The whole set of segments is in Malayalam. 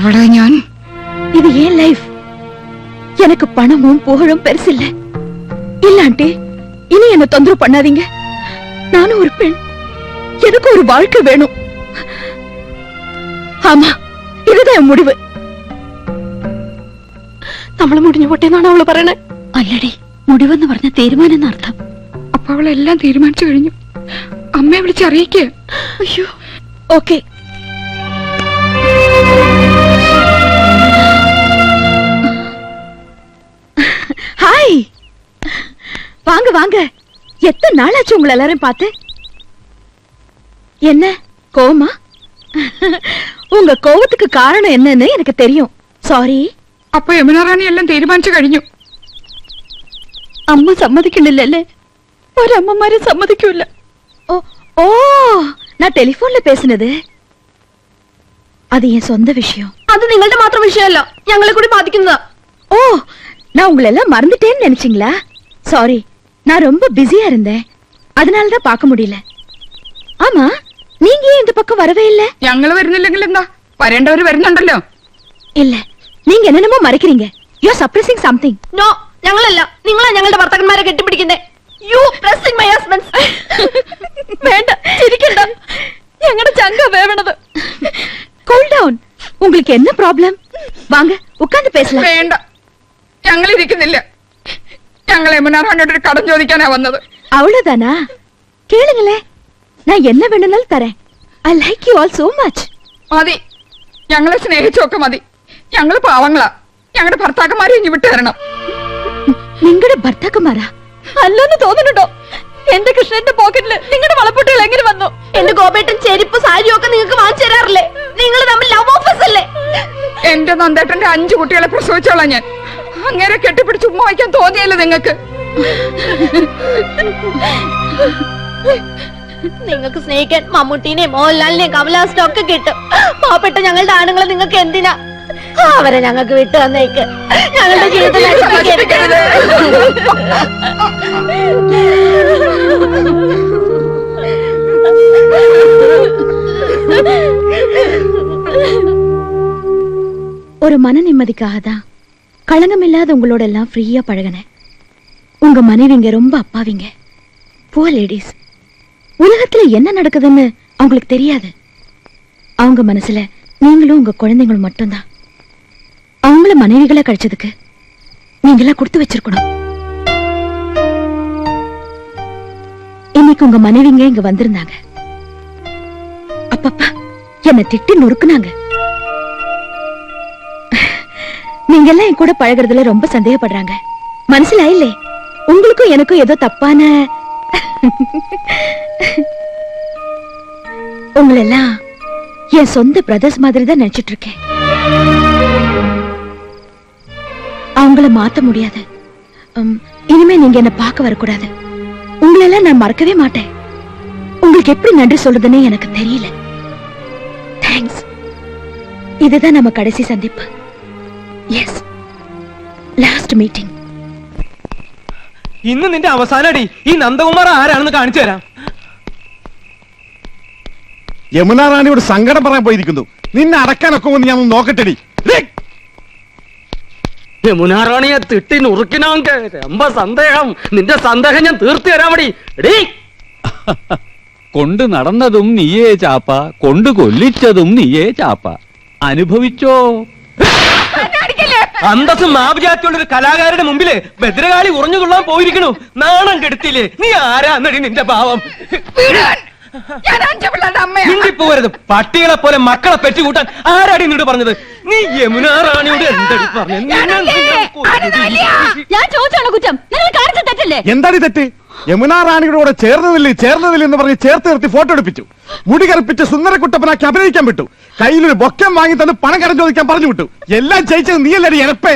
அவளை ഞാൻ இது ஏன் லைஃப்? எனக்கு பணமும் புகழும் பெருசில்ல. இல்ல ஆண்டி, இனி என்ன தொந்தரவு பண்ணாதீங்க. நானும் ஒரு பெண், எனக்கு ஒரு வாழ்க்கை வேணும். ஆமா, இதுதான் என் முடிவு. നമ്മള് മുടിഞ്ഞു പൊട്ടേന്നാണ് അവള് പറയണേ. അല്ലടി, മുടിവെന്ന് പറഞ്ഞ തീരുമാനം എന്നർത്ഥം. അപ്പൊ അവളെല്ലാം തീരുമാനിച്ചു കഴിഞ്ഞു. അമ്മയെ വിളിച്ചറിയിക്കുക. അയ്യോ, ഓക്കെ. ஹாய், வாங்க வாங்க. எத்தனை நாளாச்சு உங்களை எல்லாரும் பார்த்து? என்ன கோவமா? உங்க கோவத்துக்கு காரணம் என்னன்னு எனக்கு தெரியும். சாரி. അപ്പൊ യമുന റാണി എല്ലാം തീരുമാനിച്ചു കഴിഞ്ഞു. അമ്മ സമ്മതിക്കണില്ലല്ലേ? ഒരമ്മമാരും സമ്മതിക്കൂല. ഓ ഓ, நான் ടെലിഫോണിൽ പേசுனது அது என் சொந்த விஷயம். അത് നിങ്ങളുടെ മാത്രം വിഷയമല്ല, ഞങ്ങളെ കൂടി ബാധിക്കുന്നതാ. ஓ, நான் உங்களை எல்லாம் மறந்துட்டேன்னு நினைச்சீங்களா? சாரி, நான் ரொம்ப பிஸியா இருந்தேன், அதனாலதான் பார்க்க முடியல. ஆமா, நீங்க ஏன் இந்த பக்கம் வரவே இல்ல? ഞങ്ങള് വരുന്നില്ലെങ്കിൽ എന്താ, വരേണ്ടവര് വരുന്നുണ്ടല്ലോ. இல்ல, நீங்க என்னென்னமோ மறைக்கிறீங்க. You are surprising something. No, ഞങ്ങളല്ല, നിങ്ങളാ ഞങ്ങളുടെ ഭർത്താക്കന്മാരെ കെട്ടിപ്പിടിക്കുന്നേ. You praising my husband. വേണ്ട, ചിരിക്കണ്ട. ഞങ്ങളുടെ ചങ്ക വേവണത്. Cool down. உங்களுக்கு என்ன ப்ராப்ளம்? வாங்க உட்கார்ந்து பேசலாம். വേണ്ട, ഞങ്ങൾ ഇരിക്കുന്നില്ല. ഞങ്ങൾ യമുന റാണിയോട് ഒരു കടം ചോദിക്കാനാ വന്നത്. அவ்வளவுதானா? கேளுங்களே, நான் என்ன வேணும்னாலும் தரேன். I like you all so much. മതി, ഞങ്ങളെ സ്നേഹിച്ചൊക്കെ മതി. ഞങ്ങള് പാവങ്ങളാ. ഞങ്ങളുടെ ഭർത്താക്കന്മാരെ ഇനി വിട്ടു തരണം. നിങ്ങളുടെ ഭർത്താക്കന്മാരാ? അല്ലെന്ന് തോന്നുന്നുണ്ടോ? എന്റെ കൃഷ്ണന്റെ പോക്കറ്റില് നിങ്ങളുടെ വളപ്പൊട്ടുകൾ എങ്ങനെ വന്നു? എന്റെ ഗോപേട്ടൻ ചെരുപ്പ് സാരിയും ഒക്കെ നിങ്ങൾക്ക് വാങ്ങിച്ചു തരാറില്ലേ? നിങ്ങൾ തമ്മിൽ ലവ് ഓഫേഴ്സ് അല്ലേ? എന്റെ നന്ദേട്ടന്റെ 5 കുട്ടികളെ പ്രസവിച്ചോളാം ഞാൻ. അങ്ങനെ കെട്ടിപ്പിടിച്ച് ഉമ്മ വയ്ക്കാൻ തോന്നിയല്ലേ നിങ്ങൾക്ക്? നിങ്ങൾക്ക് സ്നേഹിക്കാൻ മമ്മൂട്ടിനെയും മോഹൻലാലിനെയും കമലഹാസനും ഒക്കെ കിട്ടും. പാവപ്പെട്ട ഞങ്ങളുടെ ആണുങ്ങളെ നിങ്ങൾക്ക് എന്തിനാ? അവരെ ഞങ്ങൾക്ക് വിട്ടു തന്നേക്ക്. ഞങ്ങളുടെ ജീവിതം നശിപ്പിക്കരുത്. ஒரு மன நிம்மதிக்காக தான் களங்கம் இல்லாத உங்களோட எல்லாம் ஃப்ரீயா பழகினேன். உங்க மனைவிங்க ரொம்ப அப்பாவிங்க, புவர் லேடிஸ். உலகத்துல என்ன நடக்குதுன்னு அவங்களுக்கு தெரியாது. அவங்க மனசுல நீங்களும் உங்க குழந்தைங்களும் மட்டும்தான். அவங்கள மனைவிகளை கழிச்சதுக்கு நீங்களா கொடுத்து வச்சிருக்கணும். இன்னைக்கு உங்க மனைவிங்க இங்க வந்திருந்தாங்க. அப்பப்பா என்ன திட்டி நொறுக்குனாங்க. நீங்க எல்லாம் என் கூட பழகுறதுல ரொம்ப சந்தேகப்படுறாங்க. மனசுல இல்லே, உங்களுக்கும் எனக்கும் ஏதோ தப்பான உங்களெல்லாம் என் சொந்த பிரதர்ஸ் மாதிரி தான் நினைச்சிட்டு இருக்கேன். அவங்கள மாத்த முடியாது. இனிமே நீங்க என்ன பார்க்க வரக்கூடாது. உங்களெல்லாம் நான் மறக்கவே மாட்டேன். உங்களுக்கு எப்படி நன்றி சொல்றதுன்னு எனக்கு தெரியல. தேங்க்ஸ். இதுதான் நம்ம கடைசி சந்திப்பு. Yes, last meeting. ഇന്ന് നിന്റെ അവസാനടി. ഈ നന്ദകുമാർ ആരാണെന്ന് കാണിച്ചു തരാം. യമുന റാണിയോട് സങ്കടം പറയാൻ പോയിരിക്കുന്നു. നിന്നെ അടക്കാനൊക്കെ ഒന്ന് ഞാൻ നോക്കട്ടെടി. യമുന റാണിയെ തിട്ടി നുറുക്കിനാങ്ക രമ്പ സന്ദേഹം. നിന്റെ സന്ദേഹം ഞാൻ തീർത്തു തരാമടി. കൊണ്ട് നടന്നതും നീയേ ചാപ്പ, കൊണ്ട് കൊല്ലിച്ചതും നീയേ ചാപ്പ. അനുഭവിച്ചോ? അന്തസ്സും മാപജാത്തിയുള്ള ഒരു കലാകാരുടെ മുമ്പില് ഭദ്രകാളി ഉറഞ്ഞുകൊള്ളാൻ പോയിരിക്കണു. നാണം കെടുത്തില്ലേ? നീ ആരാന്നടി നിന്റെ ഭാവം? പോരുത്. പട്ടികളെ പോലെ മക്കളെ പെറ്റുകൂട്ടാൻ ആരാടി നിന്നോട് പറഞ്ഞത്? നീ യമുന റാണിയോട് എന്തടി പറഞ്ഞു? ഞാൻ ചോദിച്ചാണോ കുറ്റം? നിങ്ങൾ കാണിച്ച തെറ്റല്ലേ? എന്താടി തെറ്റ്? യമുന റാണിയുടെ കൂടെ ചേർന്നതില്ല എന്ന് പറഞ്ഞ് ചേർത്ത് നിർത്തി ഫോട്ടോ എടുപ്പിച്ചു. മുടി കറുപ്പിച്ച് സുന്ദരക്കുട്ടപ്പനാക്കി അഭിനയിക്കാൻ വിട്ടു. കയ്യിലൊരു ബൊക്കം വാങ്ങി തന്ന് പണം കടം ചോദിക്കാൻ പറഞ്ഞു വിട്ടു. എല്ലാം ജയിച്ചത് നീയല്ലടി എനപ്പേ.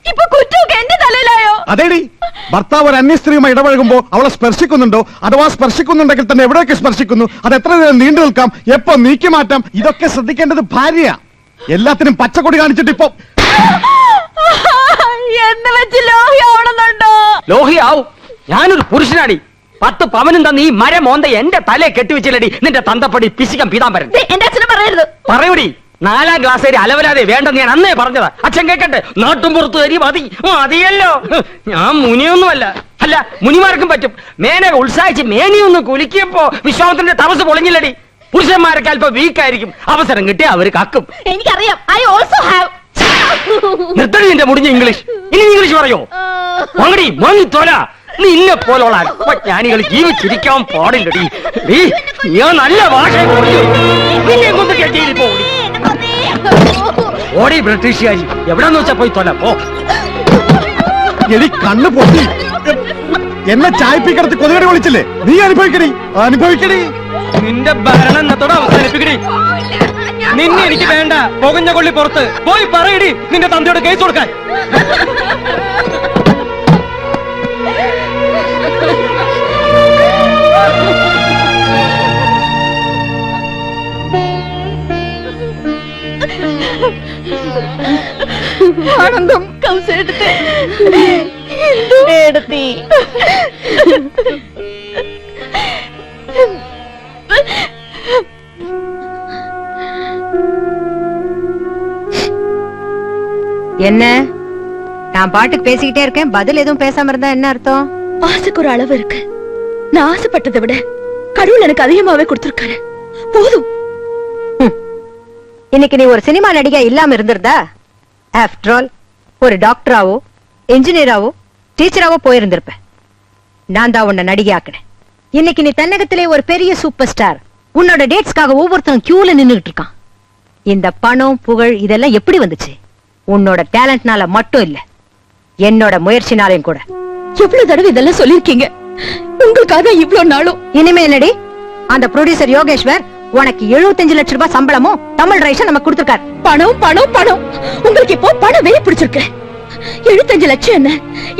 ഇപ്പൊ കുറ്റമൊക്കെ എന്റെ തലയിലായോ? അതേടി, ഭർത്താവ് ഒരു അന്യ സ്ത്രീയുമായി ഇടപഴകുമ്പോ അവളെ സ്പർശിക്കുന്നുണ്ടോ, അഥവാ സ്പർശിക്കുന്നുണ്ടെങ്കിൽ തന്നെ എവിടെയൊക്കെ സ്പർശിക്കുന്നു, അത് എത്ര നേരം നീണ്ടു നിൽക്കാം, എപ്പോ നീക്കി മാറ്റാം, ഇതൊക്കെ ശ്രദ്ധിക്കേണ്ടത് ഭാര്യയാ. എല്ലാത്തിനും പച്ചക്കൊടി കാണിച്ചിട്ട് ഇപ്പൊ എന്ന് വെച്ച് ലോഹിയാവണമെന്നുണ്ടോ? ലോഹിയാവും. ഞാനൊരു പുരുഷനാടി. 10 പവനും തന്ന ഈ മരമോന്ത എന്റെ തലയെ കെട്ടിവെച്ചില്ലടി നിന്റെ തന്തപ്പടി പിശികം പീതാംബരൻ. എന്റെ അച്ഛനെ പറയരുത്. പറയൂടി, 4ാം ക്ലാസ് വരെ അലവലാതെ വേണ്ടെന്ന് ഞാൻ അന്നേ പറഞ്ഞതാ. അച്ഛൻ കേക്കട്ടെ, നാട്ടും പുറത്തു വരി മതിയല്ലോ. ഞാൻ മുനിയൊന്നുമല്ല. അല്ല, മുനിമാർക്കും പറ്റും. മേനെ ഉത്സാഹിച്ച് മേനിയൊന്ന് കുലുക്കിയപ്പോ വിശ്വാമത്തിന്റെ തപസ് പൊളിഞ്ഞില്ലടി. പുരുഷന്മാരൊക്കെ അല്പം വീക്കായിരിക്കും, അവസരം കിട്ടിയ അവര് കക്കും. എനിക്കറിയാം. I also have. നിർത്തടി നിന്റെ മുടിഞ്ഞ ഇംഗ്ലീഷ്. ഇനി ഇംഗ്ലീഷ് പറയോ? മങ്ങടി മങ്ങി തോല. നിന്നെ പോലുള്ള ജ്ഞാനികൾ ജീവിച്ചിരിക്കാൻ പാടില്ലടി. ഞാൻ നല്ല ഭാഷ നിന്നെ കൊണ്ട് ജയിലിൽ പോടി. ഓടി ബ്രിട്ടീഷുകാരി. എവിടെന്ന് വെച്ചാ പോയി തൊല പോ. എടി കണ്ണു പൊട്ടി. എന്നെ ചായപ്പിക്കടത്ത് കൊതുകടി വിളിച്ചില്ലേ? നീ അനുഭവിക്കടി. നിന്റെ ഭരണം എന്നത്തോടെ അവസാനിപ്പിക്കടി. നിന്നെ എനിക്ക് വേണ്ട. പുകഞ്ഞ കൊള്ളി പുറത്ത് പോയി പറയടി നിന്റെ തന്തയോട് കേസ് കൊടുക്കാൻ. ആനന്ദം എടുത്തി என்ன நான் பாட்டுக்கு பேசிக்கிட்டே இருக்கேன், பதில் எதுவும் பேசாம இருந்தா என்ன அர்த்தம்? ஆசைக்கு ஒரு அளவு இருக்கு. நான் ஆசைப்பட்டதை விட கடவுள் எனக்கு அதிகமாவே கொடுத்திருக்காரு. போதும். இன்னைக்கு நீ ஒரு சினிமா நடிகை இல்லாம இருந்திருந்தா, ஆஃப்டர் ஆல் ஒரு டாக்டராவோ இன்ஜினியராவோ டீச்சராவோ போயிருந்திருப்ப. நான் தான் உன்னை நடிகையாக்குனேன். இன்னைக்கு நீ தென்னகத்திலே ஒரு பெரிய சூப்பர் ஸ்டார். உன்னோட டேட்ஸ்க்காக ஒவ்வொருத்தரும் கியூல நின்னுகிட்டு இருக்கான். இந்த பணம் புகழ் இதெல்லாம் எப்படி வந்துச்சு? உன்னோட டேலண்ட்னால மட்டும் இல்ல, என்னோட முயற்சினாலையும் கூட. எவ்வளவு தடவை இதெல்லாம் சொல்லிருக்கீங்க. உங்களுக்காக இவ்வளவு நாளும். இனிமே என்னடி, அந்த ப்ரொடியூசர் யோகேஸ்வர் உனக்கு 75 லட்சம் ரூபாய் சம்பளமும் தமிழ் ரைட்ஸும் நமக்கு கொடுத்திருக்காரு. பணம் பணம் பணம். உங்களுக்கு இப்போ பணம் வெறி பிடிச்சிருக்கு. 75 லட்சம் என்ன,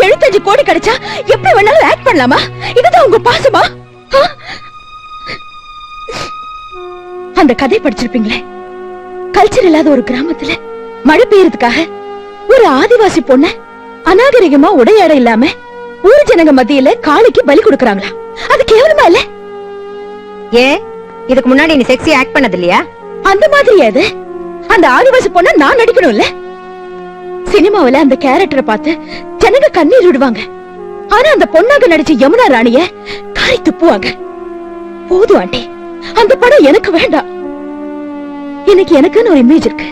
75 கோடி கிடைச்சா எப்படி வேணாலும் ஆக்ட் பண்ணலாமா? இதுதான் உங்க பாசமா? அந்த கதை படிச்சிருப்பீங்களே, கல்ச்சர் இல்லாத ஒரு கிராமத்துல மழை பெய்யறதுக்காக ஒரு ஆதிவாசி பொண்ண அநாகரிகமா உடையாட இல்லாம ஊர் ஜனங்க மத்தியில காளிக்கு பலி கொடுக்கறாங்களா? அது கேவலமா இல்ல? ஏன் இதுக்கு முன்னாடி நீ செக்ஸி ஆக்ட் பண்ணது இல்லையா? அந்த மாதிரி அது அந்த ஆதிவாசி பொண்ண நான் நடிக்கணும் இல்ல? சினிமாவில அந்த கேரக்டரை பார்த்து ஜனங்க கண்ணீர் விடுவாங்க. ஆனா அந்த பொண்ணாக நடிச்ச யமுனா ராணிய காரி துப்புவாங்க. போதும் ஆண்டி, அந்த படம் எனக்கு வேண்டாம். இன்னைக்கு எனக்குன்னு ஒரு இமேஜ் இருக்கு,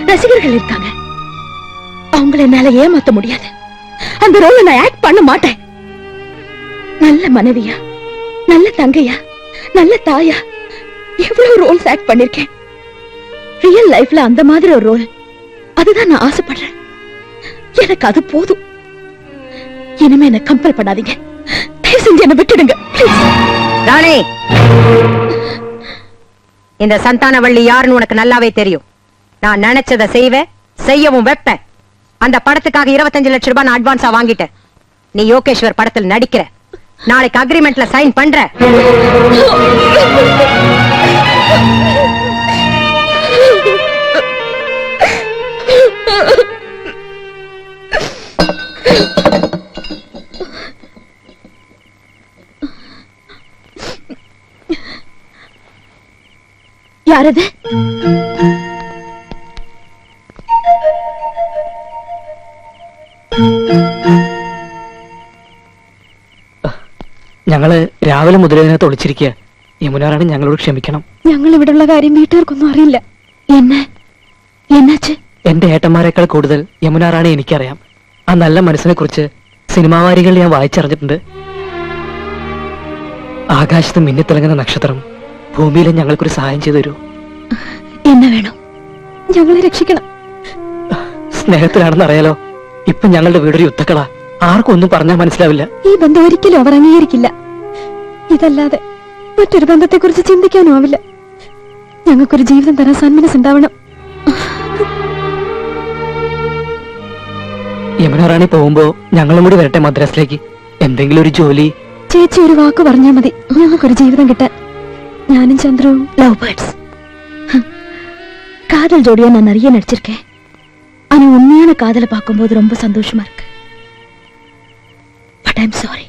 ரசிகர்கள் இருக்காங்க. அவங்களை என்னால ஏமாத்த முடியாது. அந்த ரோல நான் ஆக்ட் பண்ண மாட்டேன். நல்ல மனைவியா, நல்ல தங்கையா, நல்ல தாயா எவ்வளவு ரோல்ஸ் ஆக்ட் பண்ணிருக்கேன். ரியல் லைஃப்ல அந்த மாதிரி ஒரு ரோல், அதுதான் நான் ஆசைப்படுறேன். எனக்கு அது போதும். இனிமே என்ன கம்பல் பண்ணாதீங்க. தயவு செஞ்சு என்ன விட்டுடுங்க ப்ளீஸ். ராணி, இந்த சந்தானவள்ளி யாருன்னு உனக்கு நல்லாவே தெரியும். நான் நினைச்சதை செய்வேன், செய்யவும் வைப்பேன். அந்த படத்துக்காக 25 லட்சம் ரூபாய் நான் அட்வான்ஸா வாங்கிட்டேன். நீ யோகேஸ்வர் படத்தில் நடிக்கிற, நாளைக்கு அக்ரிமெண்ட்ல சைன் பண்ற. யாரது? ഞങ്ങള് രാവിലെ മുതൽ ഇതിനകത്ത് ഒളിച്ചിരിക്കുക. യമുനാറാണ് ഞങ്ങളോട് ക്ഷമിക്കണം. ഞങ്ങൾ ഇവിടെയുള്ള കാര്യം വീട്ടുകാർക്കൊന്നും അറിയില്ല. എന്നാച്ച്? എന്റെ ഏട്ടന്മാരെക്കാൾ കൂടുതൽ യമുനാറാണെ എനിക്കറിയാം. ആ നല്ല മനസ്സിനെ കുറിച്ച് സിനിമാവാരികൾ ഞാൻ വായിച്ചറിഞ്ഞിട്ടുണ്ട്. ആകാശത്ത് മിന്നിത്തിളങ്ങുന്ന നക്ഷത്രം ഭൂമിയിലെ ഞങ്ങൾക്കൊരു സഹായം ചെയ്തു തരൂ. എന്നാ വേണം? ഞങ്ങളെ രക്ഷിക്കണം. സ്നേഹത്തിലാണെന്ന് അറിയാലോ. ഇപ്പൊ ഞങ്ങളുടെ വീടൊരു യുദ്ധക്കളാ. ആർക്കും ഒന്നും പറഞ്ഞാൽ മനസ്സിലാവില്ല. ഈ ബന്ധം ഒരിക്കലും അവർ അംഗീകരിക്കില്ല. ഇതല്ലാതെ മറ്റൊരു ബന്ധത്തെ കുറിച്ച് ചിന്തിക്കാനും ആവില്ല. ഞങ്ങൾക്കൊരു ജീവിതം തരാൻ സന്മനസ് ഉണ്ടാവണം. യമുനാറാണി പോകുമ്പോ ഞങ്ങളും കൂടി വരട്ടെ മദ്രാസിലേക്ക്. എന്തെങ്കിലും ഒരു ജോലി. ചേച്ചി ഒരു വാക്ക് പറഞ്ഞാൽ മതി, ഞങ്ങൾക്കൊരു ജീവിതം കിട്ടാൻ. ഞാനും ചന്ദ്രവും லவ் பேர்ட்ஸ். காதல் ஜோடியா நான் நிறைய நடிச்சிருக்கேன். ஆனா உண்மையான காதலை பார்க்கும்போது ரொம்ப சந்தோஷமா இருக்கு. பட் ஐம் சாரி,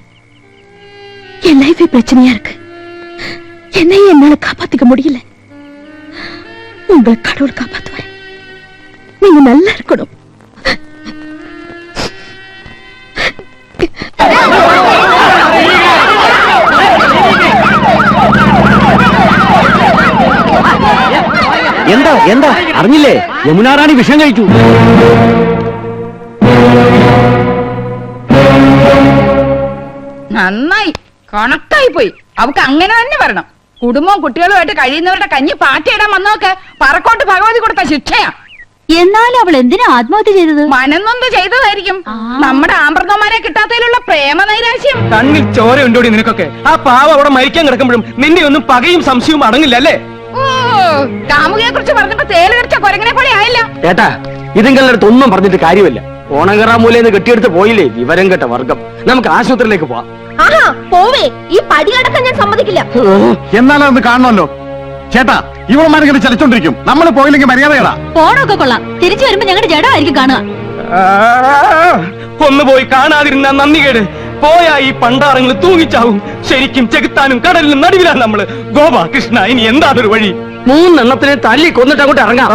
என் லைஃபே பிரச்சனையா இருக்கு. என்னையே என்னால காப்பாத்திக்க முடியல. உங்களை கடவுள் காப்பாத்துவேன். நீங்க நல்லா இருக்கணும். എന്താ എന്താ അറിഞ്ഞില്ലേ? യമുനാ റാണി വിഷം കഴിച്ചു. നന്നായി, കണക്കായി പോയി. അവക്ക് അങ്ങനെ തന്നെ വരണം. കുടുംബവും കുട്ടികളുമായിട്ട് കഴിയുന്നവരുടെ കഞ്ഞി പാറ്റയിടാൻ വന്നോക്ക് പറക്കോട്ട് ഭഗവതി കൊടുത്ത ശിക്ഷയാ. എന്നാലും അവൾ എന്തിനാ ആത്മഹത്യ ചെയ്തത്? മനന്നൊന്ന് ചെയ്തതായിരിക്കും. നമ്മുടെ ആമ്പ്രതമാരെ കിട്ടാത്തതിലുള്ള പ്രേമ നൈരാശ്യം. കണ്ണിൽ ചോര ഉണ്ടോടി നിനക്കൊക്കെ? ആ പാവ അവിടെ മരിക്കാൻ കിടക്കുമ്പോഴും നിന്റെ ഒന്നും പകയും സംശയവും അടങ്ങില്ല അല്ലേ? ഓ, കാമുകയെ കുറിച്ച് പറഞ്ഞപ്പോ തേല് കടിച്ച കൊരങ്ങനെ പോലെ ആയില്ല. ഏട്ടാ, ഇതുങ്ങളുടെ അടുത്ത് ഒന്നും പറഞ്ഞിട്ട് കാര്യമില്ല. ഓണങ്കറാമൂലെന്ന് കെട്ടിയെടുത്ത് പോയില്ലേ വിവരം കേട്ട വർഗം. നമുക്ക് ആശുപത്രിയിലേക്ക് പോവാം. ആഹാ പോവേ, ഈ പടിയടക്കം ഞാൻ സമ്മതിക്കില്ല. എന്നാലും ഒന്ന് കാണണമല്ലോ. ചേട്ടാ, ഇവന്മാരിങ്ങനെ ചലിച്ചോണ്ടിരിക്കും. നമ്മൾ പോയില്ലെങ്കിൽ മര്യാദകളാ. പോണൊക്കെ കൊള്ളാം. തിരിച്ചു വരുമ്പോ ഞങ്ങളുടെ ജഡമായിരിക്കും കാണുക. ഒന്ന് പോയി കാണാതിരുന്ന നന്ദികേട്. പോയാ ഈ പണ്ടാറങ്ങൾ തൂങ്ങിച്ചാവും. ശരിക്കും ചെകുത്താനും കടലിനും നടുവിലാണ് നമ്മള്. ഗോപ കൃഷ്ണ, ഇനി എന്താണൊരു വഴി? 3 എണ്ണത്തിനെ തല്ലി കൊന്നിട്ട് അങ്ങോട്ട് ഇറങ്ങാം.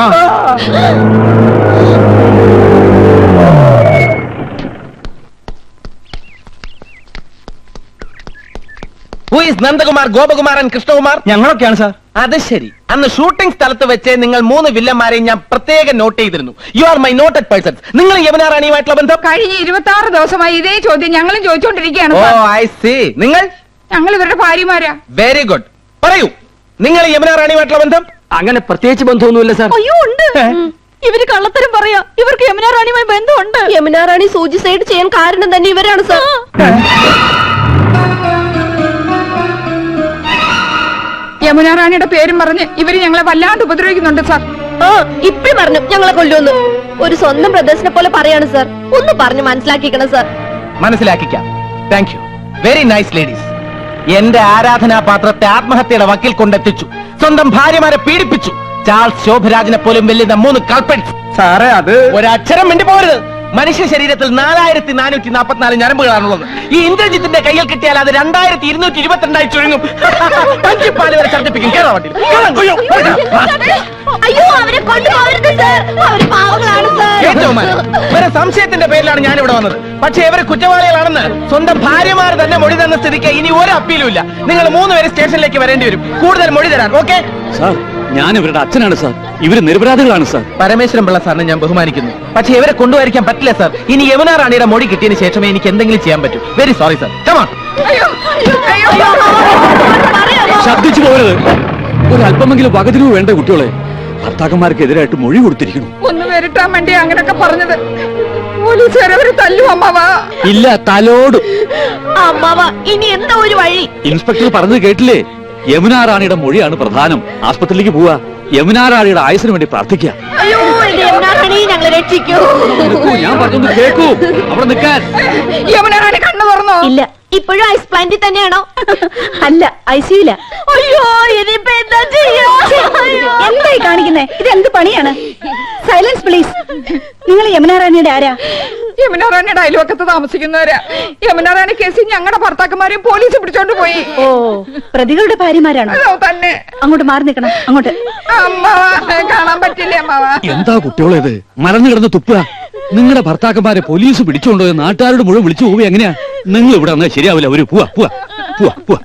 നന്ദകുമാർ, ഗോപകുമാരൻ, കൃഷ്ണകുമാർ? ഞങ്ങളൊക്കെയാണ് സാർ. അത് ശരി. അന്ന് ഷൂട്ടിംഗ് സ്ഥലത്ത് വെച്ച് നിങ്ങൾ 3 വില്ലന്മാരെയും ഞാൻ പ്രത്യേകം നോട്ട് ചെയ്തിരുന്നു. You are my noted persons. നിങ്ങൾ യമുനാ റാണിയുമായിട്ടുള്ള ബന്ധം? കഴിഞ്ഞ 26 ദിവസമായി ഇതേ ചോദ്യം ഞങ്ങളും ചോദിച്ചുകൊണ്ടിരിക്കുകയാണ്. ഓ ഐ സി. നിങ്ങൾ? ഞങ്ങൾ ഇവരുടെ ഭാര്യമാരാ. Very good. പറയൂ, നിങ്ങൾ യമുനാ റാണിയുമായിട്ടുള്ള ബന്ധം? അങ്ങനെ പ്രത്യേകിച്ച് ബന്ധമൊന്നുമില്ല സാർ. അയ്യോ ഉണ്ട്. ഇവര് കള്ളത്തരം പറയാ. ഇവർക്ക് യമുനാ റാണിയുമായി ബന്ധമുണ്ട്. യമുനാ റാണി സൂചിസൈഡ് ചെയ്യാൻ കാരണം തന്നെ ഇവരാണ് സാർ. യമുനാ റാണിയുടെ പേരും പറഞ്ഞ് ഇവര് ഞങ്ങളെ വല്ലാണ്ട് ഉപദ്രവിക്കുന്നുണ്ട് സാർ. ആ ഇപ്പഴും പറഞ്ഞു ഞങ്ങളെ കൊല്ലുമെന്ന്. ഒരു സ്വന്തം ബ്രദേഴ്സിനെ പോലെ പറയാണ് സാർ. ഒന്ന് പറഞ്ഞു മനസ്സിലാക്കിക്കണം സാർ. മനസ്സിലാക്കിക്കാം. Thank you. Very nice ladies. എന്റെ ആരാധനാപാത്രത്തെ ആത്മഹത്യയുടെ വക്കിൽ കൊണ്ടെത്തിച്ചു. സ്വന്തം ഭാര്യമാരെ പീഡിപ്പിച്ചു. ചാൾസ് ശോഭരാജിനെ പോലും വെല്ലുന്ന 3 കൾപ്പറ്റ്സ്. സാറേ, അത് ഒരക്ഷരം മിണ്ടി പോരുത്. മനുഷ്യ ശരീരത്തിൽ 4444 ഞരമ്പുകളാണുള്ളത്. ഈ ഇന്ദ്രജിത്തിന്റെ കയ്യിൽ കിട്ടിയാൽ അത് 2222 ചുരുങ്ങും. പഞ്ചിപ്പാല് വരെ ഛർദ്ദിപ്പിക്കും. കേരള വണ്ടിയിൽ അയ്യോ അവരെ കൊണ്ടുപോകരുത് സാർ. അവര് പാവങ്ങളാണ് സാർ. സംശയത്തിന്റെ പേരിലാണ് ഞാൻ ഇവിടെ വന്നത്. പക്ഷെ ഇവര് കുറ്റവാളികളാണെന്ന് സ്വന്തം ഭാര്യമാർ തന്നെ മൊഴി തന്ന സ്ഥിതിക്ക് ഇനി ഒരു അപ്പീലും ഇല്ല. നിങ്ങൾ 3 പേര് സ്റ്റേഷനിലേക്ക് വരേണ്ടി വരും. കൂടുതൽ മൊഴി തരാൻ. ഓക്കെ സാർ, ഞാൻ ഇവരുടെ അച്ഛനാണ് സാർ. ഇവര് നിരപരാധികളാണ് സാർ. പരമേശ്വരൻ പിള്ള സാറിനെ ഞാൻ ബഹുമാനിക്കുന്നു. പക്ഷെ ഇവരെ കൊണ്ടുവരിക്കാൻ പറ്റില്ല സാർ. ഇനി യമുനാ റാണിയുടെ മൊഴി കിട്ടിയതിന് ശേഷമേ എനിക്ക് എന്തെങ്കിലും ചെയ്യാൻ പറ്റൂ. Very sorry sir. കമോൺ. ശബ്ദിച്ചു പോകരുത്. ഒരു അല്പമെങ്കിലും വകതിരിവ് വേണ്ട കുട്ടികളെ. ഭർത്താക്കന്മാർക്കെതിരായിട്ട് മൊഴി കൊടുത്തിരിക്കുന്നു. ഒന്ന് വരട്ടാൻ വേണ്ടി അങ്ങനൊക്കെ പറഞ്ഞത്. പോലീസുകാരവര് തല്ലും അമ്മാവാ. ഇല്ല, തലോടും. അമ്മാവ ഇനി എന്താ ഒരു വഴി? ഇൻസ്പെക്ടർ പറഞ്ഞത് കേട്ടില്ലേ? യമുനാ റാണിയുടെ മൊഴിയാണ് പ്രധാനം. ആസ്പത്രിയിലേക്ക് പോവാ. യമുനാ റാണിയുടെ ആയുസിന് വേണ്ടി പ്രാർത്ഥിക്കുക. അയ്യോ എന്റെ യമുനാ റാണി ഞങ്ങളെ രക്ഷിക്കൂ. നിൽക്കൂ, ഞാൻ പറഞ്ഞൊന്ന് കേൾക്കൂ. അവിടെ നിൽക്കാൻ. യമുനാ റാണി കണ്ണു തുറന്നോ? ഇല്ല, ഇപ്പോഴും ഐസ് പ്ലാന്റിൽ തന്നെയാണോ? അല്ല, ഐസിയില്ല. അയ്യോ ഇനിയിപ്പോ എന്താ ചെയ്യാ? എന്തായി കാണിക്കുന്നേ? ഇത് എന്ത് പണിയാണ്? Silence please. നിങ്ങൾ യമുനാ റാണിയുടെ ആരാ? യമുനാ റാണിയുടെ അയൽവക്കത്ത് താമസിക്കുന്നവരാ. യമുനാ റാണി കേസിൽ ഞങ്ങളുടെ ഭർത്താക്കന്മാരെയും പോലീസ് പിടിച്ചോണ്ട് പോയി. ഓ, പ്രതികളുടെ ഭാര്യമാരാണോ? അതോ തന്നെ. അങ്ങോട്ട് മാറി നിൽക്കണം. അങ്ങോട്ട്. അമ്മാവാ കാണാൻ പറ്റില്ലേ അമ്മാവാ? എന്താ കുട്ടികളേത്? മറന്നു കിടന്ന് തുപ്പുക. നിങ്ങളുടെ ഭർത്താക്കന്മാരെ പോലീസ് പിടിച്ചുകൊണ്ടോ നാട്ടുകാരോട് മുഴുവൻ വിളിച്ചു പോവുക എങ്ങനെയാ? നിങ്ങൾ ഇവിടെ വന്നാൽ ശരിയാവില്ല. ഒരു പോവാ പോവാ പോവാ പോവാ.